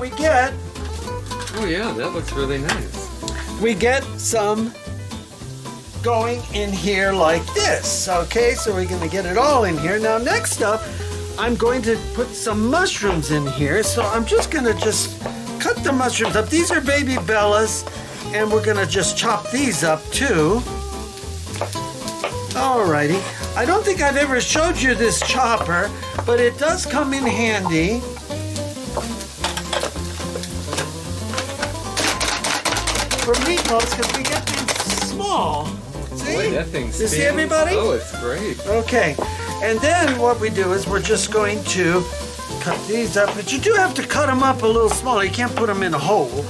what we get. Oh yeah, that looks really nice. We get some going in here like this. Okay, so we're gonna get it all in here. Now next up, I'm going to put some mushrooms in here. So I'm just gonna cut the mushrooms up. These are baby bellas, and we're gonna just chop these up too. Alrighty. I don't think I've ever showed you this chopper, but it does come in handy. For meatloaves, because we get things small. See? Boy, that thing's You see everybody? Oh, it's great. Okay. And then what we do is we're just going to cut these up, but you do have to cut them up a little smaller. You can't put them in a hole.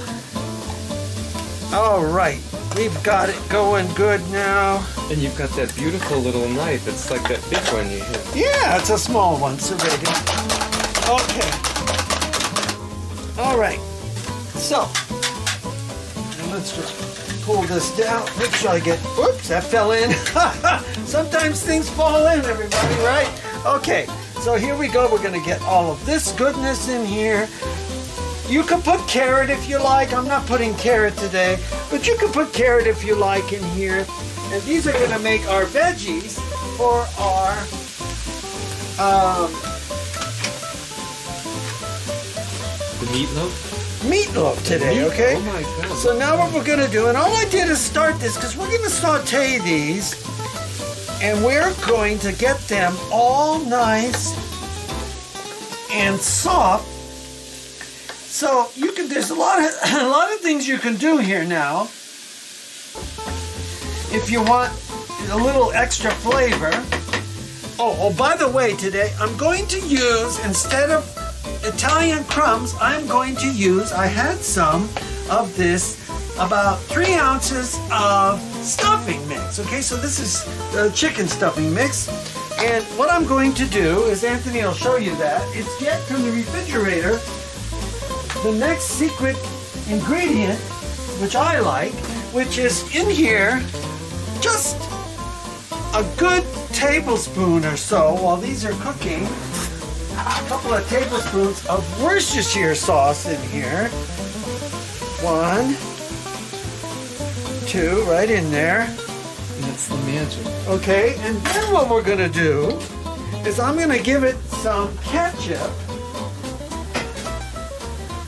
All right. We've got it going good now. And you've got that beautiful little knife. It's like that big one you had. Yeah, it's a small one, Serrated. Okay. All right. So, and let's just pull this down. Make sure I get, whoops, that fell in. Sometimes things fall in, everybody, right? Okay, so here we go. We're gonna get all of this goodness in here. You can put carrot if you like. I'm not putting carrot today, but you can put carrot if you like in here. And these are gonna make our veggies for our The meatloaf? meatloaf today, okay? Oh my God. So now what we're gonna do, and all I did is start this because we're gonna saute these, and we're going to get them all nice and soft. So you can, there's a lot of things you can do here now. If you want a little extra flavor. Oh, by the way, today I'm going to use, instead of Italian crumbs, I'm going to use, I had some of this, about 3 ounces of stuffing mix. Okay, so this is the chicken stuffing mix. And what I'm going to do is, Anthony will show you that, is get from the refrigerator the next secret ingredient, which I like, which is in here, just a good tablespoon or so while these are cooking. A couple of tablespoons of Worcestershire sauce in here. 1, 2, right in there. That's the magic. Okay, and then what we're gonna do is I'm gonna give it some ketchup.